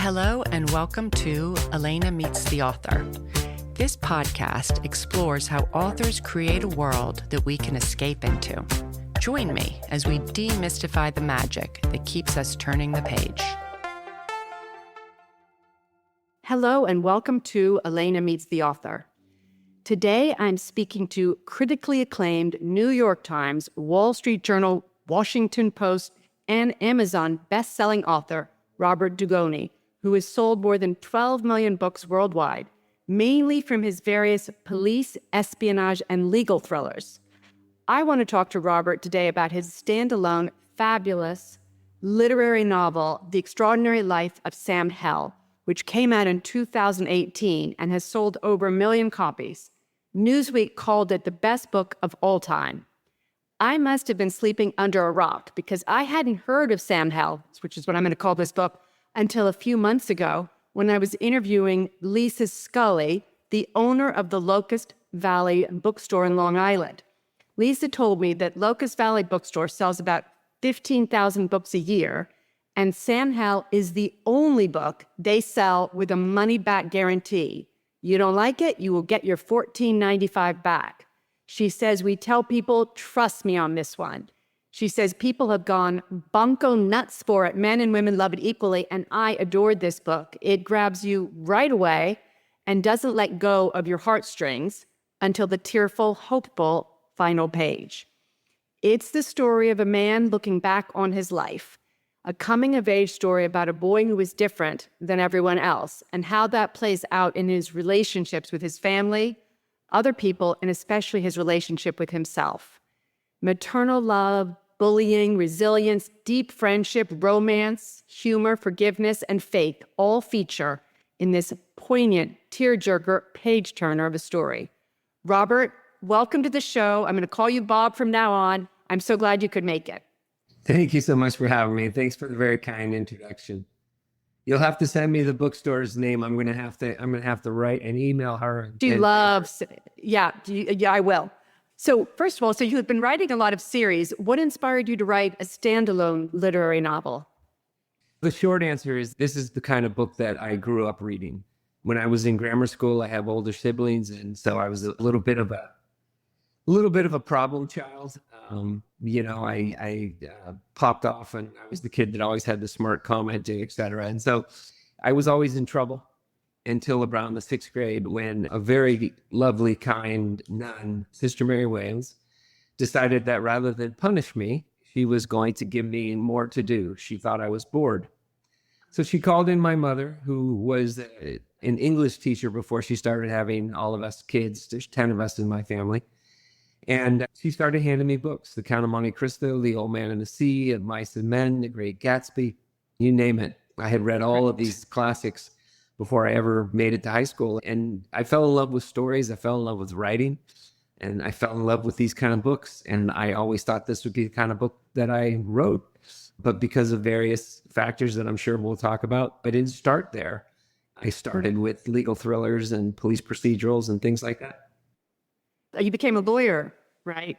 Hello and welcome to Elena Meets the Author. This podcast explores how authors create a world that we can escape into. Join me as we demystify the magic that keeps us turning the page. Hello and welcome to Elena Meets the Author. Today I'm speaking to critically acclaimed New York Times, Wall Street Journal, Washington Post, and Amazon best-selling author Robert Dugoni, who has sold more than 12 million books worldwide, mainly from his various police, espionage, and legal thrillers. I want to talk to Robert today about his standalone, fabulous literary novel, The Extraordinary Life of Sam Hell, which came out in 2018 and has sold over 1 million copies. Newsweek called it the best book of all time. I must have been sleeping under a rock because I hadn't heard of Sam Hell, which is what I'm going to call this book, until a few months ago when I was interviewing Lisa Scully, the owner of the Locust Valley Bookstore in Long Island. Lisa told me that Locust Valley Bookstore sells about 15,000 books a year, and Sam Hell is the only book they sell with a money-back guarantee. You don't like it, you will get your $14.95 back. She says, we tell people, trust me on this one. She says, people have gone Bonko nuts for it. Men and women love it equally, and I adored this book. It grabs you right away and doesn't let go of your heartstrings until the tearful, hopeful final page. It's the story of a man looking back on his life, a coming-of-age story about a boy who is different than everyone else, and how that plays out in his relationships with his family, other people, and especially his relationship with himself. Maternal love, bullying, resilience, deep friendship, romance, humor, forgiveness, and faith all feature in this poignant, tearjerker, page-turner of a story. Robert, welcome to the show. I'm going to call you Bob from now on. I'm so glad you could make it. Thank you so much for having me. Thanks for the very kind introduction. You'll have to send me the bookstore's name. I'm going to have to write and email her. She loves, yeah, I will. So first of all, so you have been writing a lot of series. What inspired you to write a standalone literary novel? The short answer is this is the kind of book that I grew up reading. When I was in grammar school, I have older siblings, and so I was a little bit of a problem child. I popped off, and I was the kid that always had the smart commenting, et cetera. And so I was always in trouble until around the 6th grade when a very lovely, kind nun, Sister Mary Wales, decided that rather than punish me, she was going to give me more to do. She thought I was bored. So she called in my mother, who was an English teacher before she started having all of us kids. There's 10 of us in my family. And she started handing me books, The Count of Monte Cristo, The Old Man and the Sea, Of Mice and Men, The Great Gatsby, you name it. I had read all of these classics before I ever made it to high school. And I fell in love with stories. I fell in love with writing. And I fell in love with these kind of books. And I always thought this would be the kind of book that I wrote. But because of various factors that I'm sure we'll talk about, I didn't start there. I started with legal thrillers and police procedurals and things like that. You became a lawyer, right?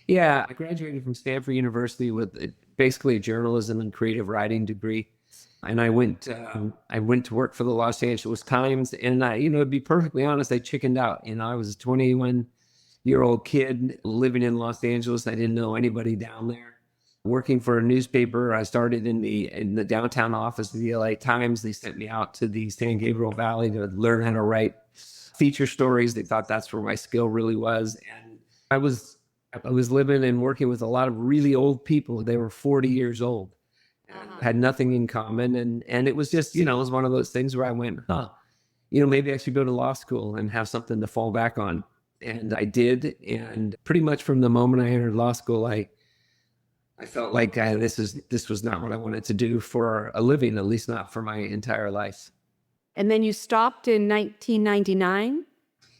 Yeah, I graduated from Stanford University with basically a journalism and creative writing degree. And I went to work for the Los Angeles Times. And to be perfectly honest, I chickened out. I was a 21-year-old kid living in Los Angeles. I didn't know anybody down there. Working for a newspaper, I started in the downtown office of the LA Times. They sent me out to the San Gabriel Valley to learn how to write feature stories. They thought that's where my skill really was. And I was living and working with a lot of really old people. They were 40 years old and had nothing in common. And it was just, it was one of those things where I went, maybe I should go to law school and have something to fall back on. And I did. And pretty much from the moment I entered law school, I felt like this was not what I wanted to do for a living, at least not for my entire life. And then you stopped in 1999?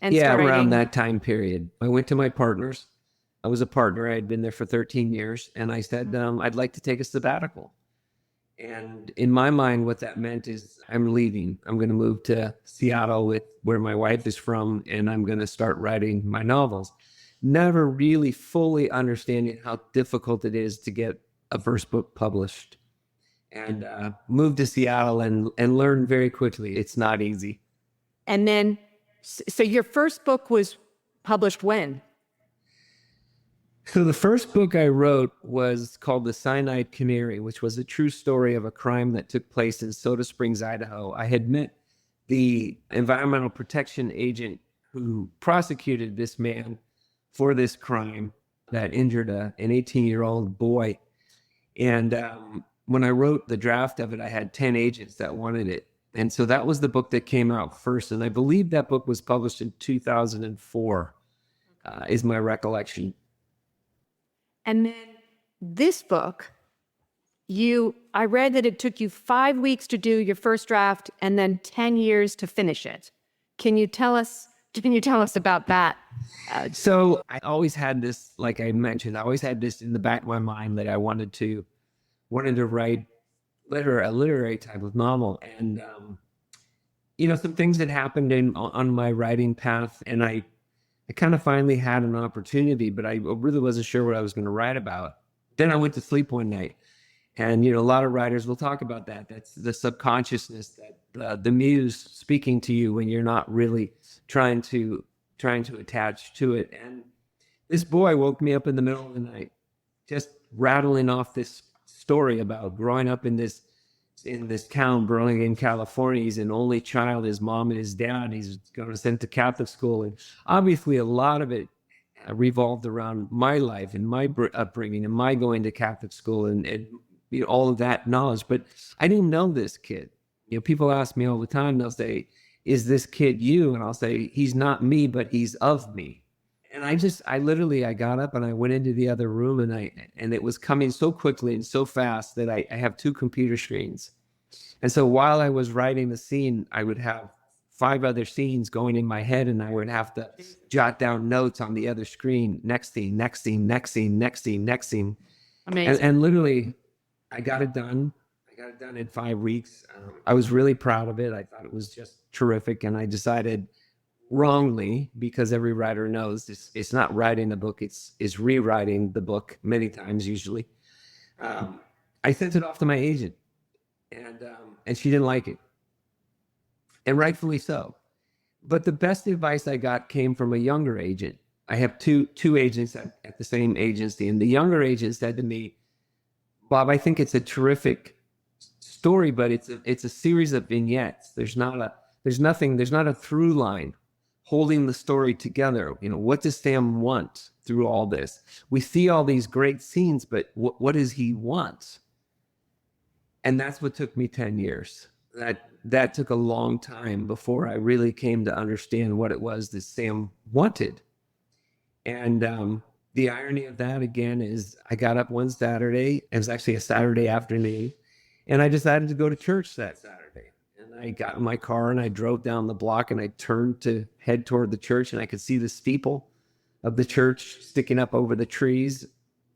Around that time period. I went to my partners. I was a partner. I had been there for 13 years. And I said, I'd like to take a sabbatical. And in my mind, what that meant is I'm leaving. I'm going to move to Seattle where my wife is from, and I'm going to start writing my novels. Never really fully understanding how difficult it is to get a first book published. and moved to Seattle and learned very quickly. It's not easy. And then, so your first book was published when? So the first book I wrote was called The Cyanide Canary, which was a true story of a crime that took place in Soda Springs, Idaho. I had met the environmental protection agent who prosecuted this man for this crime that injured an 18-year-old boy. And when I wrote the draft of it, I had 10 agents that wanted it. And so that was the book that came out first. And I believe that book was published in 2004, is my recollection. And then this book, I read that it took you 5 weeks to do your first draft and then 10 years to finish it. Can you tell us about that? So I always had this, like I mentioned, I always had this in the back of my mind that I wanted to write a literary type of novel. And, some things that happened on my writing path, and I kind of finally had an opportunity, but I really wasn't sure what I was going to write about. Then I went to sleep one night, and a lot of writers will talk about that. That's the subconsciousness, that the muse speaking to you when you're not really trying to attach to it. And this boy woke me up in the middle of the night, just rattling off this story about growing up in this town, Burlington, California. He's an only child, his mom and his dad. He's going to send to Catholic school. And obviously a lot of it revolved around my life and my upbringing and my going to Catholic school and all of that knowledge. But I didn't know this kid. People ask me all the time, they'll say, is this kid you? And I'll say, he's not me, but he's of me. And I got up and I went into the other room, and it was coming so quickly and so fast that I have 2 computer screens. And so while I was writing the scene, I would have 5 other scenes going in my head, and I would have to jot down notes on the other screen. Next scene, next scene, next scene, next scene, next scene. Amazing. And literally, I got it done. I got it done in 5 weeks. I was really proud of it. I thought it was just terrific. And I decided, wrongly, because every writer knows it's not writing the book, it's rewriting the book many times, usually. I sent it off to my agent, and she didn't like it, and rightfully so. But the best advice I got came from a younger agent. I have two agents at the same agency, and the younger agent said to me, Bob, I think it's a terrific story, but it's a series of vignettes. There's not a through line holding the story together. What does Sam want through all this? We see all these great scenes, but what does he want? And that's what took me 10 years. That took a long time before I really came to understand what it was that Sam wanted. And the irony of that, again, is I got up one Saturday. It was actually a Saturday afternoon, and I decided to go to church that Saturday. And I got in my car and I drove down the block, and I turned to head toward the church, and I could see the steeple of the church sticking up over the trees.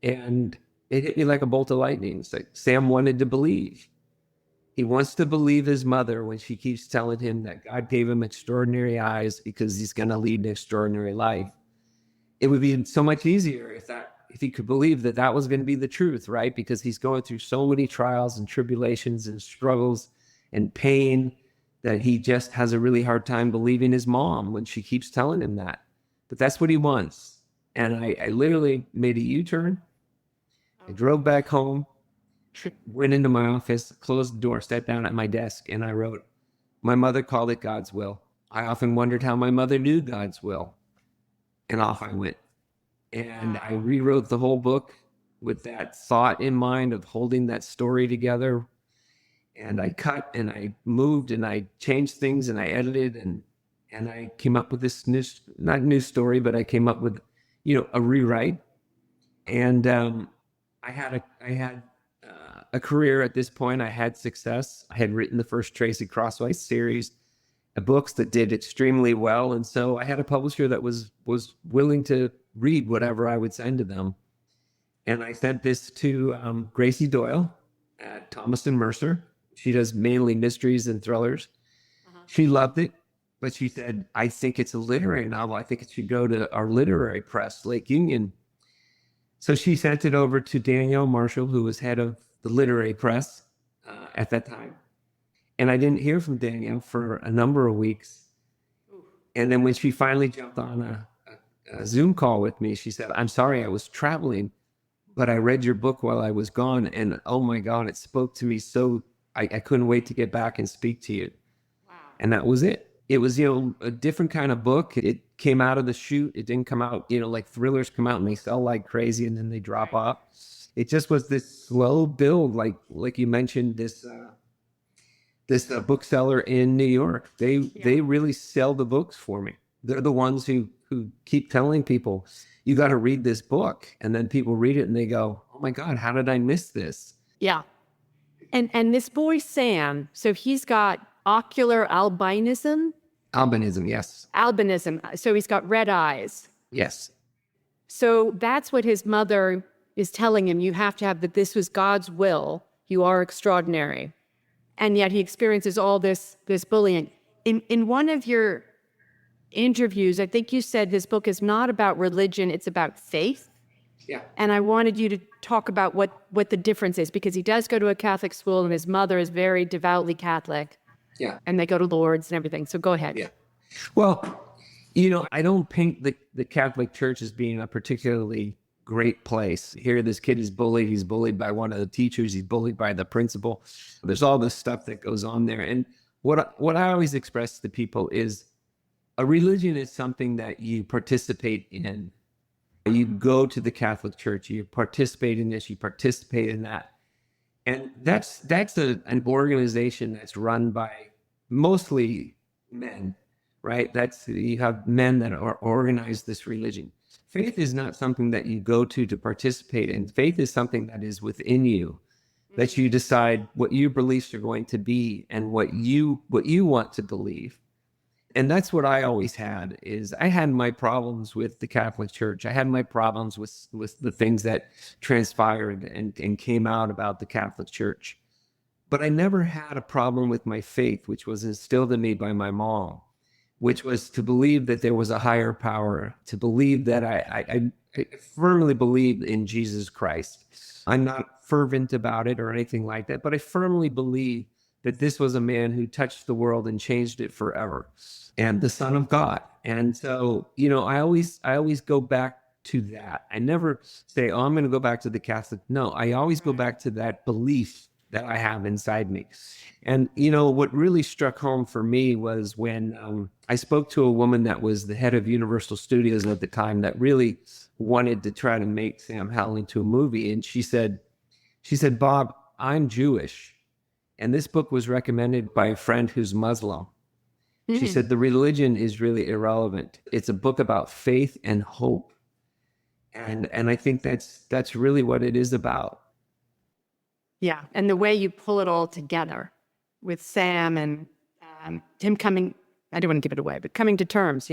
And it hit me like a bolt of lightning. It's like Sam wanted to believe. He wants to believe his mother when she keeps telling him that God gave him extraordinary eyes because he's going to lead an extraordinary life. It would be so much easier if he could believe that was going to be the truth, right? Because he's going through so many trials and tribulations and struggles and pain that he just has a really hard time believing his mom when she keeps telling him that. But that's what he wants. And I literally made a U-turn. I drove back home, went into my office, closed the door, sat down at my desk, and I wrote, my mother called it God's will. I often wondered how my mother knew God's will. And off I went. And I rewrote the whole book with that thought in mind of holding that story together. And I cut and I moved and I changed things and I edited and I came up with this not new story, but I came up with, a rewrite. And I had a career at this point. I had success. I had written the first Tracy Crossway series of books that did extremely well. And so I had a publisher that was willing to read whatever I would send to them. And I sent this to Gracie Doyle at Thomas and Mercer. She does mainly mysteries and thrillers. She loved it, but she said, I think it's a literary novel. I think it should go to our literary press, Lake Union. So she sent it over to Danielle Marshall, who was head of the literary press. at that time. And I didn't hear from Danielle for a number of weeks. And then when she finally jumped on a Zoom call with me, she said, "I'm sorry, I was traveling, but I read your book while I was gone. And oh my God, it spoke to me so I couldn't wait to get back and speak to you." Wow. And that was it. It was, a different kind of book. It came out of the chute. It didn't come out, like thrillers come out and they sell like crazy and then they drop off. It just was this slow build, like you mentioned, this bookseller in New York. They really sell the books for me. They're the ones who keep telling people, "You got to read this book," and then people read it and they go, "Oh my God, how did I miss this?" Yeah. And this boy Sam, so he's got ocular albinism. Albinism, yes, Albinism. So he's got red eyes. yes, So that's what his mother is telling him. You have to have that. This was God's will. You are extraordinary. And yet he experiences all this bullying. In one of your interviews, I think you said this book is not about religion, it's about faith. yeah, And I wanted you to talk about what the difference is, because he does go to a Catholic school and his mother is very devoutly Catholic yeah, and they go to Lourdes and everything. So go ahead. yeah. Well, I don't paint the Catholic Church as being a particularly great place. Here, this kid is bullied. He's bullied by one of the teachers. He's bullied by the principal. There's all this stuff that goes on there. And what I always express to people is a religion is something that you participate in. You go to the Catholic Church, you participate in this, you participate in that. And that's an organization that's run by mostly men, right? You have men that are organized this religion. Faith is not something that you go to participate in. Faith is something that is within you, that you decide what your beliefs are going to be and what you want to believe. And that's what I always had. Is I had my problems with the Catholic Church. I had my problems with the things that transpired and came out about the Catholic Church. But I never had a problem with my faith, which was instilled in me by my mom, which was to believe that there was a higher power, to believe that I firmly believed in Jesus Christ. I'm not fervent about it or anything like that, but I firmly believe that this was a man who touched the world and changed it forever, and the Son of God. And so, I always go back to that. I never say, "Oh, I'm going to go back to the Catholic." No, I always go back to that belief that I have inside me. And, what really struck home for me was when I spoke to a woman that was the head of Universal Studios at the time that really wanted to try to make Sam Howell into a movie. And she said, "Bob, I'm Jewish. And this book was recommended by a friend who's Muslim." She said, "The religion is really irrelevant. It's a book about faith and hope." And I think that's really what it is about. Yeah. And the way you pull it all together with Sam and him coming, I don't want to give it away, but coming to terms,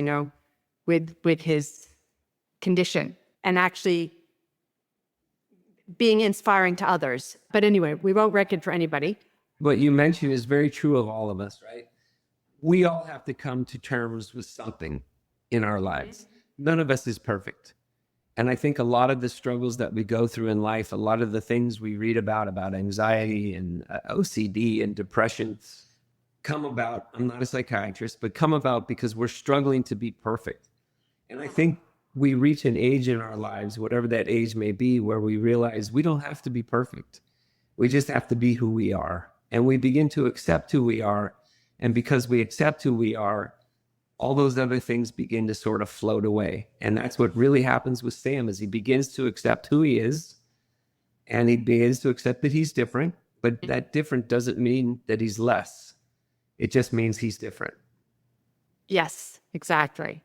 with his condition and actually being inspiring to others. But anyway, we won't wreck it for anybody. What you mentioned is very true of all of us, right? We all have to come to terms with something in our lives. None of us is perfect. And I think a lot of the struggles that we go through in life, a lot of the things we read about anxiety and OCD and depression come about, I'm not a psychiatrist, but come about because we're struggling to be perfect. And I think we reach an age in our lives, whatever that age may be, where we realize we don't have to be perfect. We just have to be who we are. And we begin to accept who we are. And because we accept who we are, all those other things begin to sort of float away. And that's what really happens with Sam, is he begins to accept who he is, and he begins to accept that he's different. But that different doesn't mean that he's less. It just means he's different. Yes, exactly.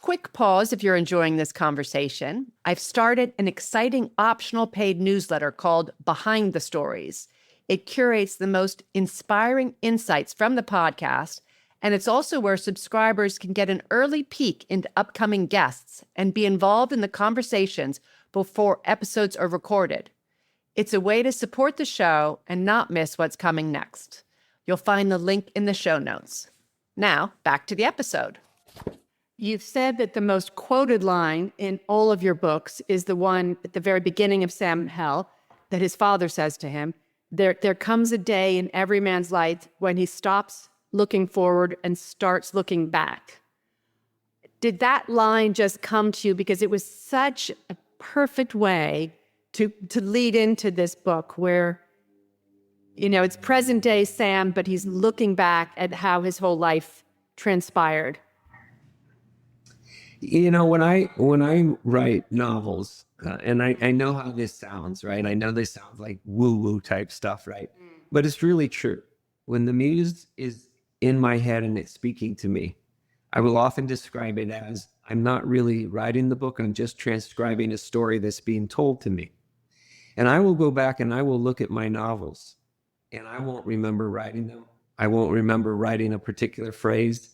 Quick pause if you're enjoying this conversation. I've started an exciting optional paid newsletter called Behind the Stories. It curates the most inspiring insights from the podcast, and it's also where subscribers can get an early peek into upcoming guests and be involved in the conversations before episodes are recorded. It's a way to support the show and not miss what's coming next. You'll find the link in the show notes. Now, back to the episode. You've said that the most quoted line in all of your books is the one at the very beginning of Sam Hell that his father says to him, There comes a day in every man's life when he stops looking forward and starts looking back. Did that line just come to you because it was such a perfect way to lead into this book where, you know, it's present day Sam, but he's looking back at how his whole life transpired? You know, when I write novels, and I know how this sounds, right? I know this sounds like woo-woo type stuff, right? But it's really true. When the muse is in my head and it's speaking to me, I will often describe it as I'm not really writing the book, I'm just transcribing a story that's being told to me. And I will go back and I will look at my novels and I won't remember writing them. I won't remember writing a particular phrase.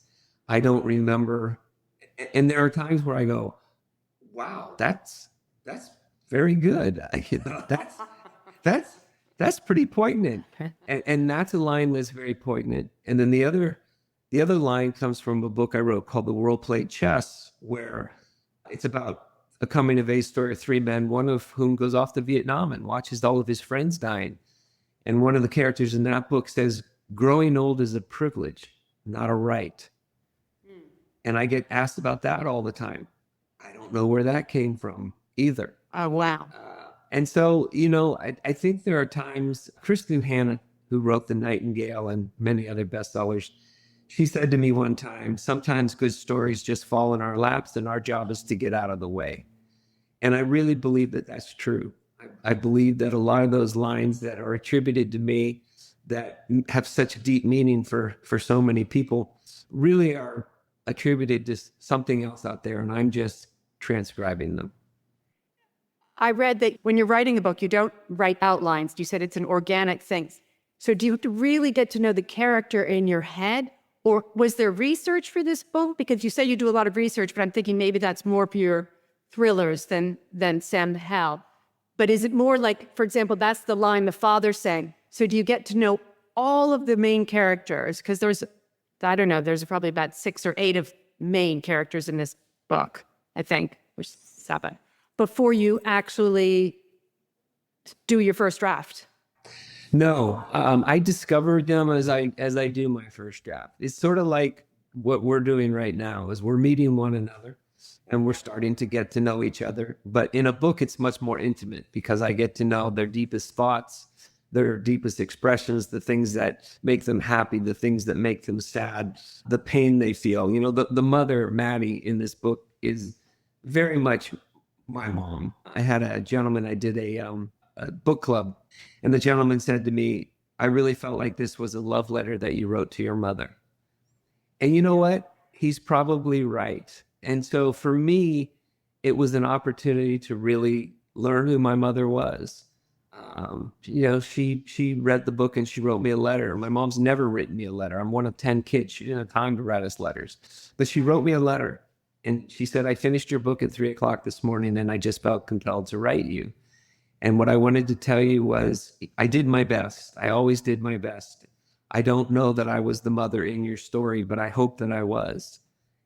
I don't remember. And there are times where I go, wow, that's very good. You know, that's pretty poignant. And that's a line that's very poignant. And then the other line comes from a book I wrote called The World Played Chess, where it's about a coming of age story of three men, one of whom goes off to Vietnam and watches all of his friends dying. And one of the characters in that book says, growing old is a privilege, not a right. And I get asked about that all the time. I don't know where that came from either. Oh, wow. And so, you know, I think there are times, Kristen Hanna, who wrote The Nightingale and many other bestsellers, she said to me one time, sometimes good stories just fall in our laps and our job is to get out of the way. And I really believe that that's true. I believe that a lot of those lines that are attributed to me that have such deep meaning for so many people really are attributed to something else out there, and I'm just transcribing them. I read that when you're writing a book, you don't write outlines. You said it's an organic thing. So do you have to really get to know the character in your head? Or was there research for this book? Because you say you do a lot of research, but I'm thinking maybe that's more for your thrillers than Sam Hell. But is it more like, for example, that's the line the father sang. So do you get to know all of the main characters? Because there's, I don't know, there's probably about 6 or 8 of main characters in this book, I think, or 7, before you actually do your first draft. No, I discovered them as I do my first draft. It's sort of like what we're doing right now is we're meeting one another and we're starting to get to know each other. But in a book, it's much more intimate because I get to know their deepest thoughts, their deepest expressions, the things that make them happy, the things that make them sad, the pain they feel. You know, the mother, Maddie, in this book is very much my mom. I had a gentleman, I did a book club, and the gentleman said to me, I really felt like this was a love letter that you wrote to your mother. And you know what? He's probably right. And so for me, it was an opportunity to really learn who my mother was. You know, she read the book and she wrote me a letter. My mom's never written me a letter. I'm one of 10 kids. She didn't have time to write us letters, but she wrote me a letter. And she said, I finished your book at 3:00 this morning and I just felt compelled to write you. And what I wanted to tell you was I did my best. I always did my best. I don't know that I was the mother in your story, but I hope that I was.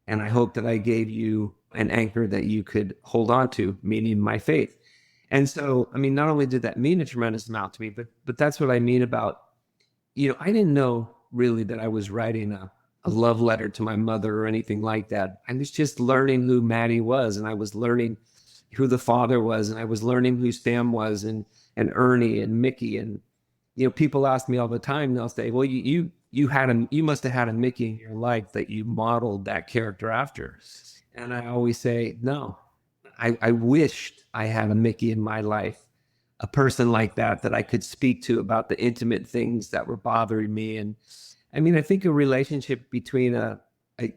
And I hope that I gave you an anchor that you could hold on to, meaning my faith. And so, I mean, not only did that mean a tremendous amount to me, but that's what I mean about, you know, I didn't know really that I was writing a love letter to my mother or anything like that. I was just learning who Maddie was, and I was learning who the father was, and I was learning who Sam was, and Ernie and Mickey. And, you know, people ask me all the time, they'll say, well, you must have had a Mickey in your life that you modeled that character after. And I always say, no, I wished I had a Mickey in my life, a person like that I could speak to about the intimate things that were bothering me. And I mean, I think a relationship between a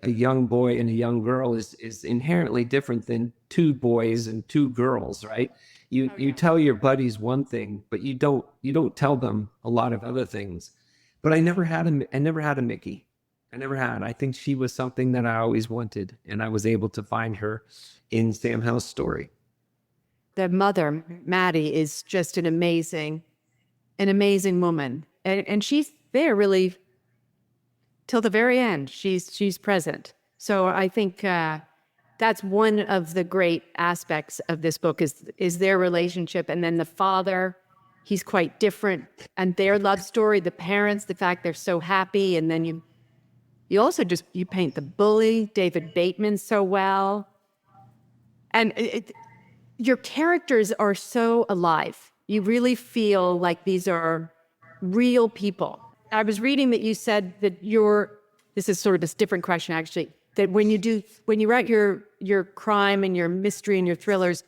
young boy and a young girl is inherently different than 2 boys and 2 girls, right? You tell your buddies one thing, but you don't tell them a lot of other things. But I never had a Mickey. I never had. I think she was something that I always wanted, and I was able to find her in Sam Hell's story. The mother, Maddie, is just an amazing woman. And she's there really till the very end. She's present. So I think that's one of the great aspects of this book is their relationship. And then the father, he's quite different. And their love story, the parents, the fact they're so happy. And then you also you paint the bully, David Bateman, so well. And your characters are so alive. You really feel like these are real people. I was reading that you said that this is sort of this different question actually, that when you write your crime and your mystery and your thrillers,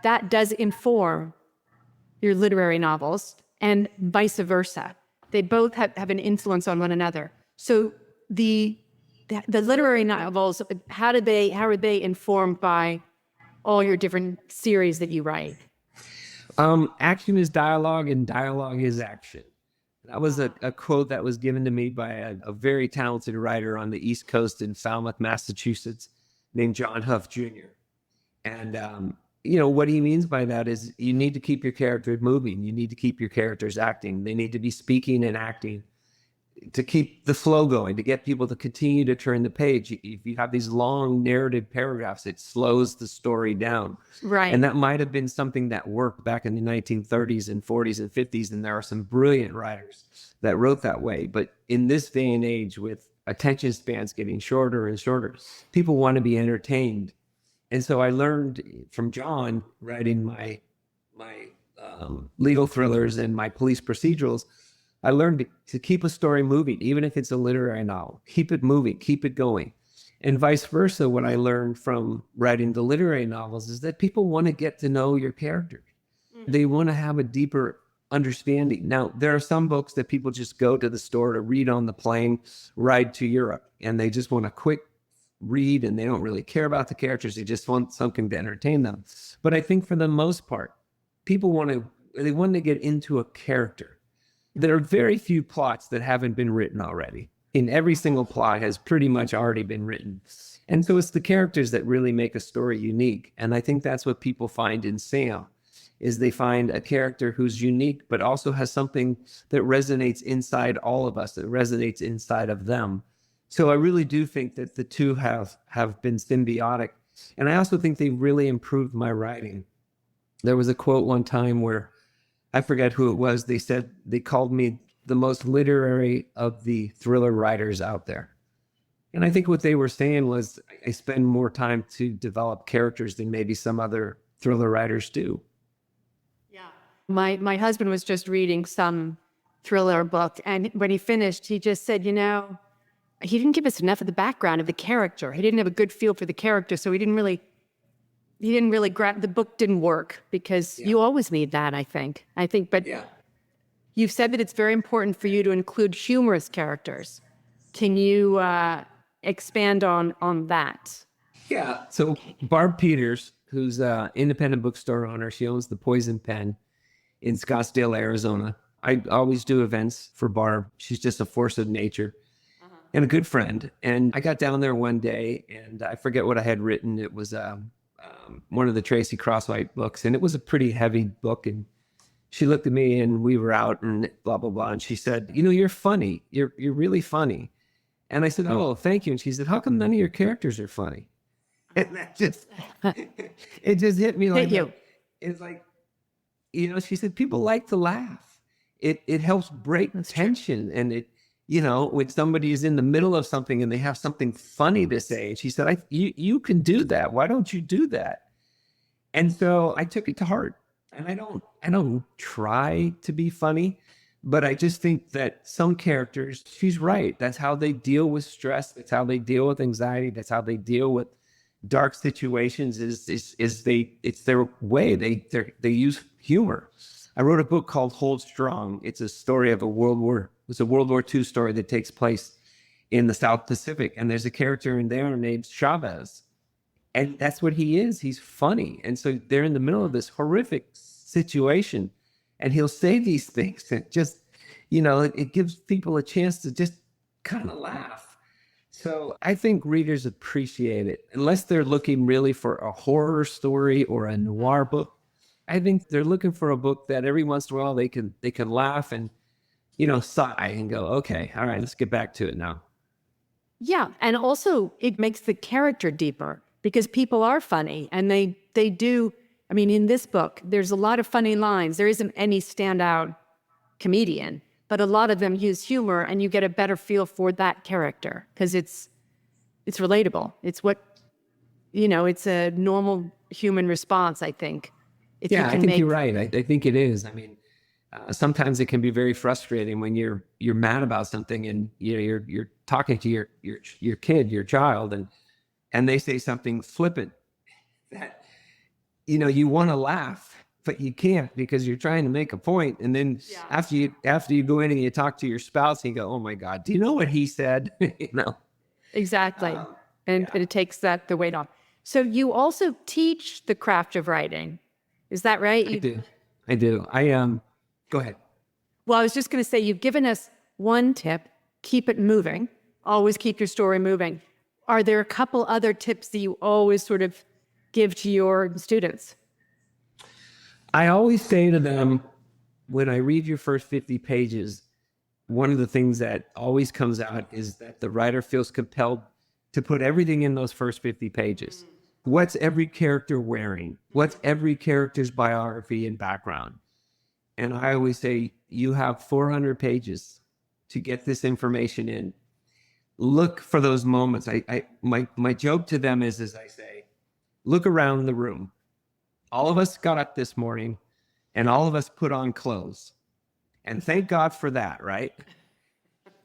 that does inform your literary novels and vice versa. They both have an influence on one another. So the literary novels, how are they informed by all your different series that you write? Action is dialogue and dialogue is action. That was a quote that was given to me by a very talented writer on the East Coast in Falmouth, Massachusetts, named John Huff Jr. And, what he means by that is you need to keep your character moving. You need to keep your characters acting. They need to be speaking and acting to keep the flow going, to get people to continue to turn the page. If you have these long narrative paragraphs, it slows the story down. Right. And that might have been something that worked back in the 1930s and 40s and 50s. And there are some brilliant writers that wrote that way. But in this day and age, with attention spans getting shorter and shorter, people want to be entertained. And so I learned from John, writing my legal thrillers and my police procedurals, I learned to keep a story moving, even if it's a literary novel. Keep it moving, keep it going. And vice versa, what I learned from writing the literary novels is that people want to get to know your characters. They want to have a deeper understanding. Now, there are some books that people just go to the store to read on the plane, ride to Europe, and they just want a quick read and they don't really care about the characters. They just want something to entertain them. But I think for the most part, people want to get into a character. There are very few plots that haven't been written already. In every single plot has pretty much already been written. And so it's the characters that really make a story unique. And I think that's what people find in Sam, is they find a character who's unique, but also has something that resonates inside all of us, that resonates inside of them. So I really do think that the two have been symbiotic. And I also think they really improved my writing. There was a quote one time where I forget who it was. They said they called me the most literary of the thriller writers out there. And I think what they were saying was I spend more time to develop characters than maybe some other thriller writers do. Yeah. My husband was just reading some thriller book, and when he finished, he just said, he didn't give us enough of the background of the character. He didn't have a good feel for the character, so he didn't really grab, the book didn't work, because you always need that, I think. But you've said that it's very important for you to include humorous characters. Can you expand on that? Yeah. So Barb Peters, who's an independent bookstore owner, she owns the Poison Pen in Scottsdale, Arizona. I always do events for Barb. She's just a force of nature and a good friend. And I got down there one day and I forget what I had written. It was one of the Tracy Crosswhite books, and it was a pretty heavy book. And she looked at me and we were out and blah, blah, blah. And she said, you're funny. You're really funny. And I said, oh, thank you. And she said, how come none of your characters are funny? And that just, it just hit me like, it's like, she said, people like to laugh. It helps break tension. And it, when somebody is in the middle of something and they have something funny to say, she said, you can do that. Why don't you do that? And so I took it to heart. And I don't try to be funny, but I just think that some characters, she's right. That's how they deal with stress. That's how they deal with anxiety. That's how they deal with dark situations. It's their way. They use humor. I wrote a book called Hold Strong. It's a story of a World War II story that takes place in the South Pacific. And there's a character in there named Chavez. And that's what he is. He's funny. And so they're in the middle of this horrific situation. And he'll say these things that just, it gives people a chance to just kind of laugh. So I think readers appreciate it. Unless they're looking really for a horror story or a noir book, I think they're looking for a book that every once in a while they can laugh and, sigh and go, okay, all right, let's get back to it now. Yeah. And also it makes the character deeper, because people are funny and they do I mean, in this book, there's a lot of funny lines. There isn't any standout comedian, but a lot of them use humor, and you get a better feel for that character because it's relatable. It's what, it's a normal human response, I think. If you Yeah, I can think make you're right. I think it is. I mean, sometimes it can be very frustrating when you're mad about something, and you're talking to your kid, your child, and they say something flippant that you want to laugh, but you can't because you're trying to make a point. And then after you go in and you talk to your spouse, and you go, "Oh my God, do you know what he said?" exactly. And Yeah. it takes the weight off. So you also teach the craft of writing. Is that right? I do. Go ahead. Well, I was just going to say, you've given us one tip: keep it moving. Always keep your story moving. Are there a couple other tips that you always sort of give to your students? I always say to them, when I read your first 50 pages, one of the things that always comes out is that the writer feels compelled to put everything in those first 50 pages. What's every character wearing? What's every character's biography and background? And I always say, you have 400 pages to get this information in. Look for those moments. My joke to them is, as I say, look around the room. All of us got up this morning and all of us put on clothes. And thank God for that, right?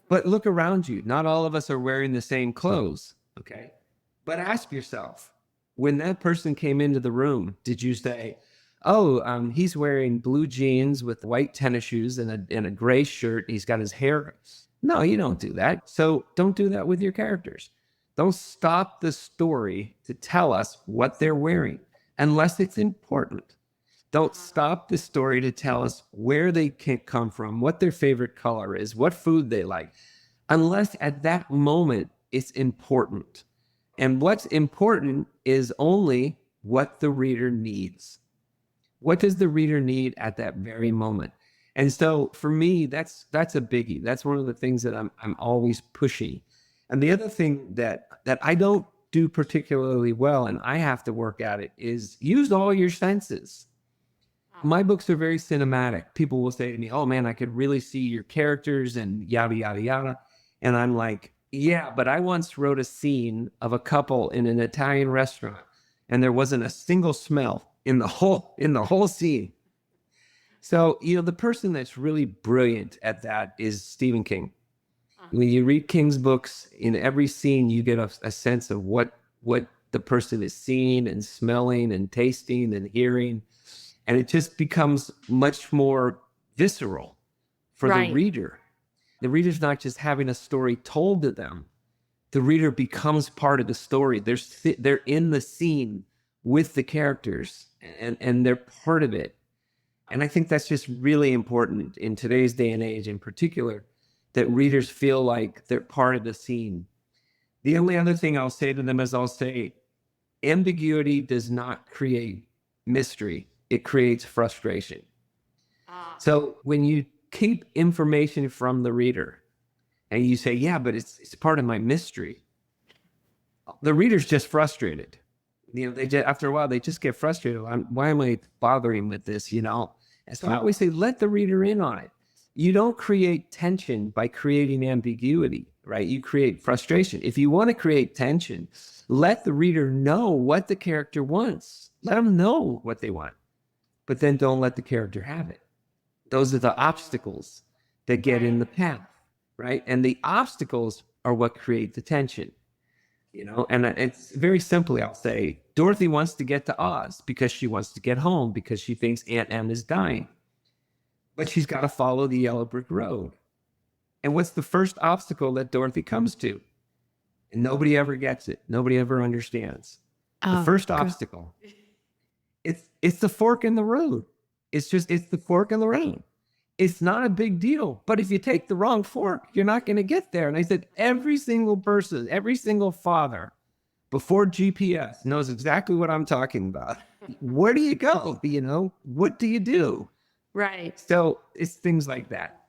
But look around you. Not all of us are wearing the same clothes, okay? But ask yourself, when that person came into the room, did you say, oh, he's wearing blue jeans with white tennis shoes and a gray shirt. He's got his hair. No, you don't do that. So don't do that with your characters. Don't stop the story to tell us what they're wearing unless it's important. Don't stop the story to tell us where they can come from, what their favorite color is, what food they like, unless at that moment it's important. And what's important is only what the reader needs. What does the reader need at that very moment? And so for me, that's a biggie. That's one of the things that I'm always pushing. And the other thing that I don't do particularly well, and I have to work at it, is use all your senses. My books are very cinematic. People will say to me, oh man, I could really see your characters and yada, yada, yada. And I'm like, yeah, but I once wrote a scene of a couple in an Italian restaurant and there wasn't a single smell in the whole scene. So, the person that's really brilliant at that is Stephen King. When you read King's books, in every scene, you get a sense of what the person is seeing and smelling and tasting and hearing. And it just becomes much more visceral for the reader. The reader's not just having a story told to them. The reader becomes part of the story. They're in the scene with the characters and they're part of it. And I think that's just really important in today's day and age in particular, that readers feel like they're part of the scene. The only other thing I'll say to them is I'll say, ambiguity does not create mystery. It creates frustration. So when you keep information from the reader and you say, yeah, but it's part of my mystery, the reader's just frustrated. After a while, they just get frustrated. Why am I bothering with this, And so I always say, let the reader in on it. You don't create tension by creating ambiguity, right? You create frustration. If you want to create tension, let the reader know what the character wants. Let them know what they want. But then don't let the character have it. Those are the obstacles that get in the path, right? And the obstacles are what create the tension, And it's very simply, I'll say, Dorothy wants to get to Oz because she wants to get home because she thinks Aunt Em is dying. But she's got to follow the yellow brick road. And what's the first obstacle that Dorothy comes to? And nobody ever gets it. Nobody ever understands. The first obstacle. It's the fork in the road. It's the fork in the road. It's not a big deal. But if you take the wrong fork, you're not going to get there. And I said, every single person, every single father before GPS knows exactly what I'm talking about. Where do you go? What do you do? Right. So it's things like that.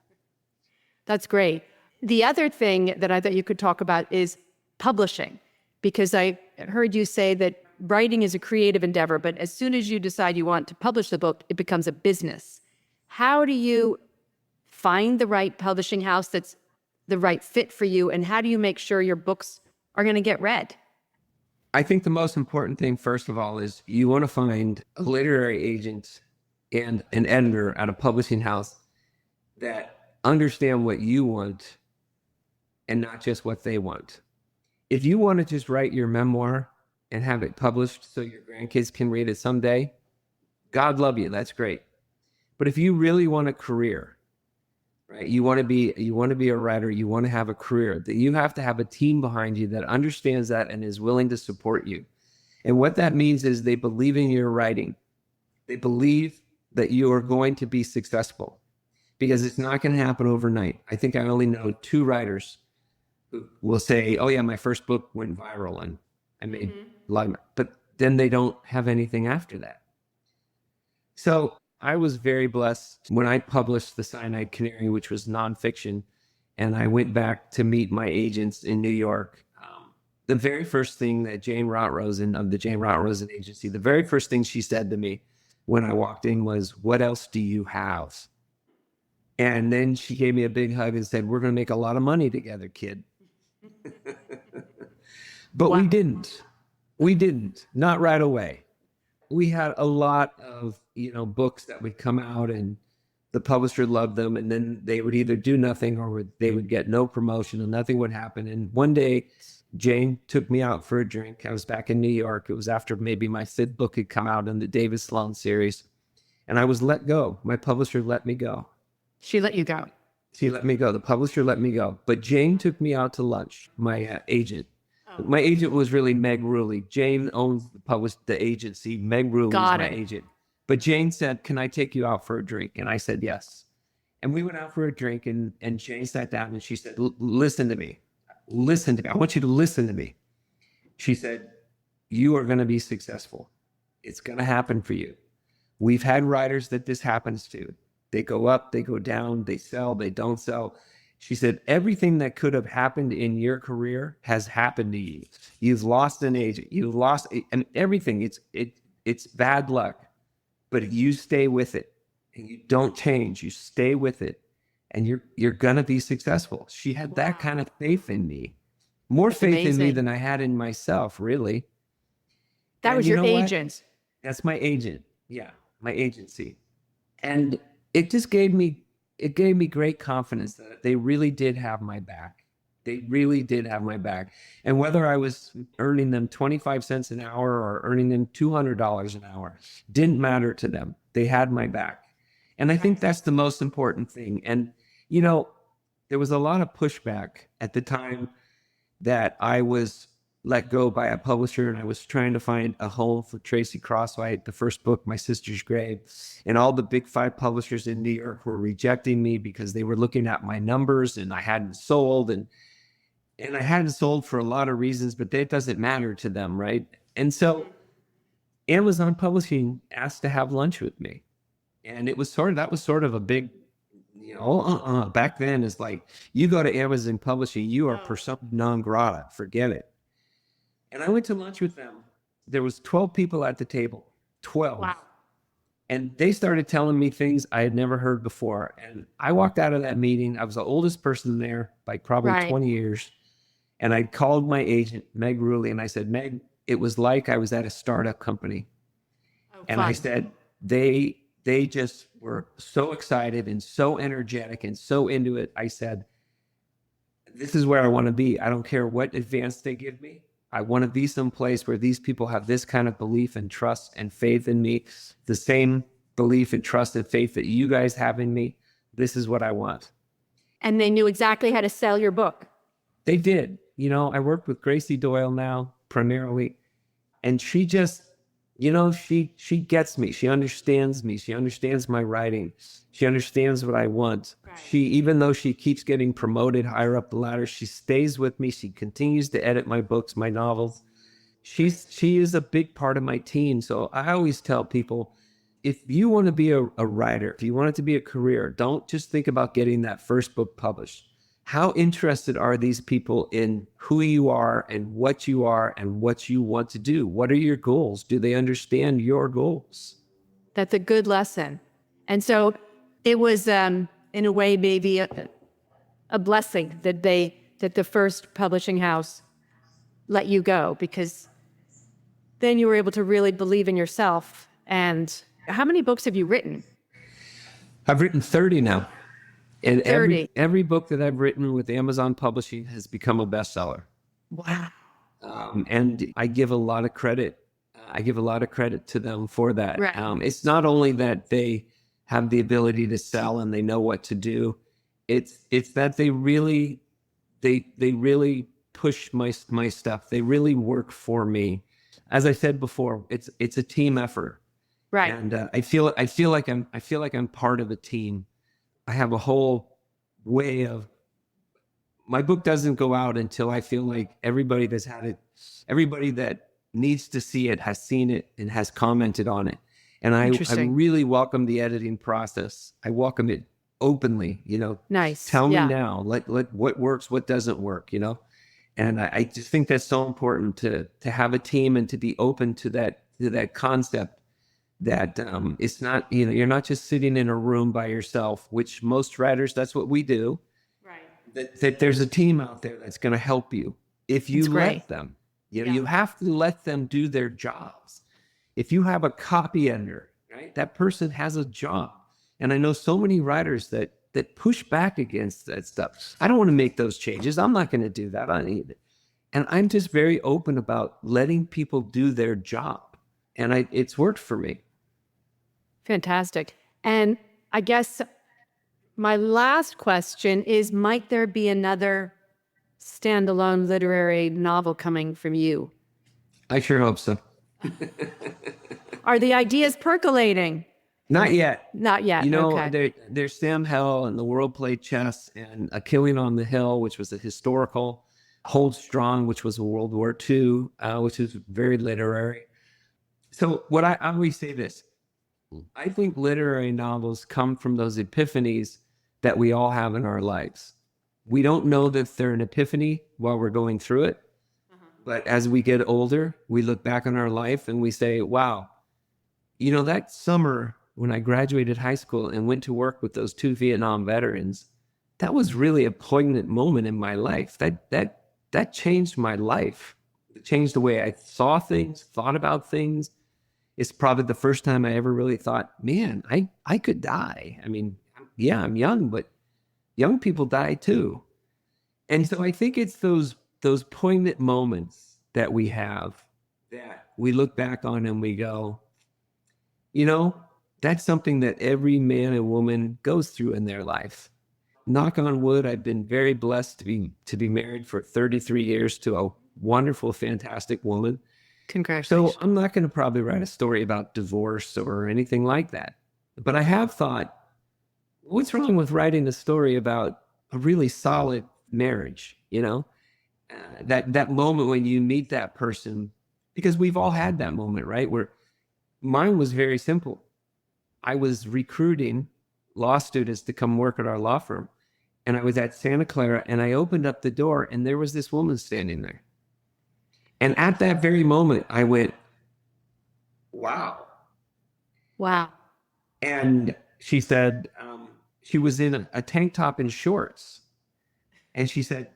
That's great. The other thing that I thought you could talk about is publishing, because I heard you say that writing is a creative endeavor, but as soon as you decide you want to publish the book, it becomes a business. How do you find the right publishing house that's the right fit for you, and how do you make sure your books are going to get read? I think the most important thing, first of all, is you want to find a literary agent and an editor at a publishing house that understand what you want and not just what they want. If you want to just write your memoir and have it published so your grandkids can read it someday, God love you, that's great. But if you really want a career, right? You want to be a writer, you want to have a career, that you have to have a team behind you that understands that and is willing to support you. And what that means is they believe in your writing. They believe that you are going to be successful, because it's not going to happen overnight. I think I only know 2 writers who will say, oh yeah, my first book went viral and I made a lot of money, but then they don't have anything after that. So I was very blessed when I published The Cyanide Canary, which was nonfiction, and I went back to meet my agents in New York. The very first thing that Jane Rotrosen of the Jane Rotrosen Agency, the very first thing she said to me when I walked in was, what else do you have? And then she gave me a big hug and said, we're going to make a lot of money together, kid. But Wow. We didn't, not right away. We had a lot of, books that would come out and the publisher loved them. And then they would either do nothing or they would get no promotion and nothing would happen. And one day Jane took me out for a drink. I was back in New York. It was after maybe my 5th book had come out in the David Sloan series. And I was let go. My publisher let me go. She let you go. She let me go. The publisher let me go. But Jane took me out to lunch, my agent. Oh. My agent was really Meg Ruley. Jane owns the agency. Meg Ruley is my agent. But Jane said, can I take you out for a drink? And I said, yes. And we went out for a drink, and Jane sat down and she said, listen to me. Listen to me. I want you to listen to me. She said, you are going to be successful. It's going to happen for you. We've had writers that this happens to. They go up, they go down, they sell, they don't sell. She said, everything that could have happened in your career has happened to you. You've lost an agent, you've lost, and everything. It's bad luck, but you stay with it and you don't change. You stay with it and you're going to be successful. She had that kind of faith in me, more faith in me than I had in myself, really. That was your agent. That's my agent. Yeah, my agency. And it just gave me great confidence that they really did have my back. They really did have my back. And whether I was earning them 25 cents an hour or earning them $200 an hour, didn't matter to them. They had my back. And I think that's the most important thing. And, there was a lot of pushback at the time that I was let go by a publisher, and I was trying to find a home for Tracy Crosswhite, the first book, My Sister's Grave. And all the big 5 publishers in New York were rejecting me because they were looking at my numbers and I hadn't sold. And I hadn't sold for a lot of reasons, but that doesn't matter to them, right? And so Amazon Publishing asked to have lunch with me. And that was sort of a big, back then it's like, you go to Amazon Publishing, you are persona non grata, forget it. And I went to lunch with them. There was 12 people at the table, 12. Wow. And they started telling me things I had never heard before. And I walked out of that meeting. I was the oldest person there by probably 20 years. And I called my agent, Meg Ruley, and I said, Meg, it was like I was at a startup company. And I said, they just were so excited and so energetic and so into it. I said, this is where I want to be. I don't care what advance they give me. I want to be someplace where these people have this kind of belief and trust and faith in me, the same belief and trust and faith that you guys have in me. This is what I want. And they knew exactly how to sell your book. They did. I work with Gracie Doyle now, primarily, and she just, she gets me. She understands me. She understands my writing. She understands what I want. Right. Even though she keeps getting promoted higher up the ladder, she stays with me. She continues to edit my books, my novels. She is a big part of my team. So I always tell people, if you want to be a writer, if you want it to be a career, don't just think about getting that first book published. How interested are these people in who you are and what you want to do? What are your goals? Do they understand your goals? That's a good lesson. And so it was, in a way, maybe a blessing that the first publishing house let you go, because then you were able to really believe in yourself. And how many books have you written? I've written 30 now. And 30. every book that I've written with Amazon Publishing has become a bestseller. Wow. And I give a lot of credit. I give a lot of credit to them for that. Right. It's not only that they have the ability to sell and they know what to do. It's that they really push my stuff. They really work for me. As I said before, it's a team effort. Right. And I feel like I'm part of a team. I have a whole way of, my book doesn't go out until I feel like everybody that's had it, everybody that needs to see it has seen it and has commented on it. And I really welcome the editing process. I welcome it openly, Nice. Tell me Yeah. now, let what works, what doesn't work, And I just think that's so important to have a team and to be open to that concept that it's not, you're not just sitting in a room by yourself, which most writers, that's what we do. Right. That there's a team out there that's going to help you if you let them. You have to let them do their jobs. If you have a copy editor, right, that person has a job. And I know so many writers that push back against that stuff. I don't want to make those changes. I'm not going to do that. I need it. And I'm just very open about letting people do their job. And it's worked for me. Fantastic. And I guess my last question is, might there be another standalone literary novel coming from you? I sure hope so. Are the ideas percolating? Not yet. Not yet. Okay. There's Sam Hell and The World Played Chess and A Killing on the Hill, which was a historical, Hold Strong, which was a World War II, which is very literary. So what I always say this, I think literary novels come from those epiphanies that we all have in our lives. We don't know that they're an epiphany while we're going through it. But as we get older, we look back on our life and we say, wow, that summer when I graduated high school and went to work with those 2 Vietnam veterans, that was really a poignant moment in my life. That changed my life. It changed the way I saw things, thought about things. It's probably the first time I ever really thought, man, I could die. I mean, yeah, I'm young, but young people die too. And so I think it's those poignant moments that we have that we look back on and we go, that's something that every man and woman goes through in their life. Knock on wood, I've been very blessed to be married for 33 years to a wonderful, fantastic woman. Congratulations. So I'm not going to probably write a story about divorce or anything like that. But I have thought, what's wrong with writing a story about a really solid marriage? That moment when you meet that person, because we've all had that moment, right? Where mine was very simple. I was recruiting law students to come work at our law firm. And I was at Santa Clara and I opened up the door and there was this woman standing there. And at that very moment, I went, wow. Wow. And she said, she was in a tank top and shorts. And she said,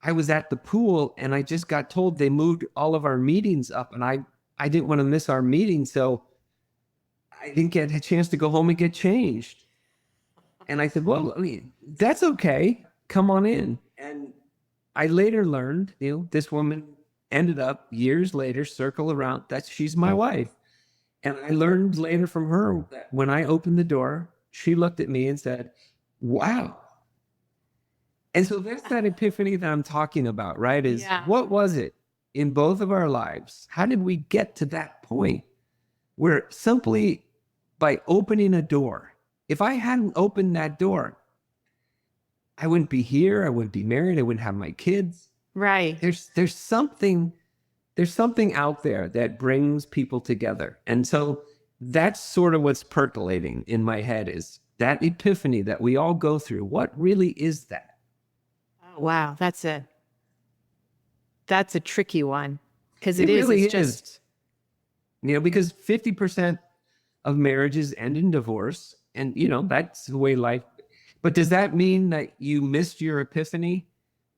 I was at the pool and I just got told they moved all of our meetings up and I didn't want to miss our meeting. So I didn't get a chance to go home and get changed. And I said, well, that's okay. Come on in. And I later learned, this woman ended up years later, circle around, that she's my wife. And I learned later from her that when I opened the door, she looked at me and said, wow. And so that's that epiphany that I'm talking about, right? What was it in both of our lives? How did we get to that point where simply by opening a door, if I hadn't opened that door, I wouldn't be here. I wouldn't be married. I wouldn't have my kids. Right. There's something out there that brings people together. And so that's sort of what's percolating in my head, is that epiphany that we all go through. What really is that? Wow, that's a tricky one because It really it's is. just Because 50% of marriages end in divorce, and that's the way life. But does that mean that you missed your epiphany,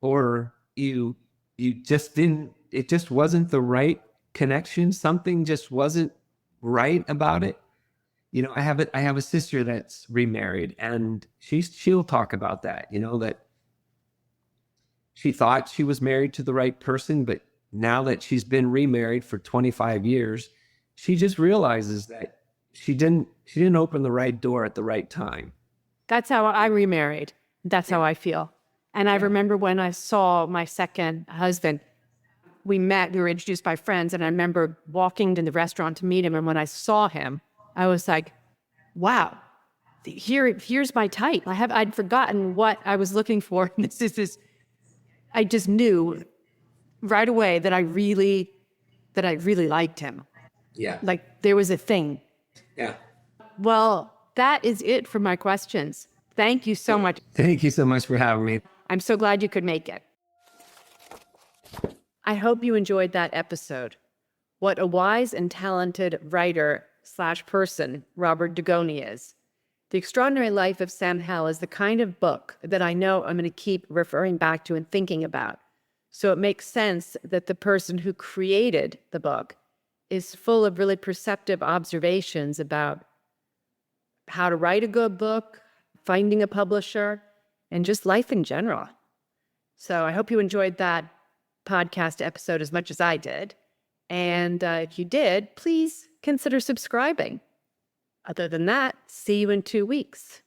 or you just didn't? It just wasn't the right connection. Something just wasn't right about it. I have a sister that's remarried, and she'll talk about that. That she thought she was married to the right person, but now that she's been remarried for 25 years, she just realizes that she didn't open the right door at the right time. that's how I remarried. That's how I feel. And I remember when I saw my second husband, we were introduced by friends, and I remember walking to the restaurant to meet him. And when I saw him, I was like, wow, here's my type. I'd forgotten what I was looking for. I just knew right away that I really liked him. Yeah. Like there was a thing. Yeah. Well, that is it for my questions. Thank you so much. Thank you so much for having me. I'm so glad you could make it. I hope you enjoyed that episode. What a wise and talented writer/person Robert Dugoni is. The Extraordinary Life of Sam Hell is the kind of book that I know I'm going to keep referring back to and thinking about. So it makes sense that the person who created the book is full of really perceptive observations about how to write a good book, finding a publisher, and just life in general. So I hope you enjoyed that podcast episode as much as I did. And if you did, please consider subscribing. Other than that, see you in 2 weeks.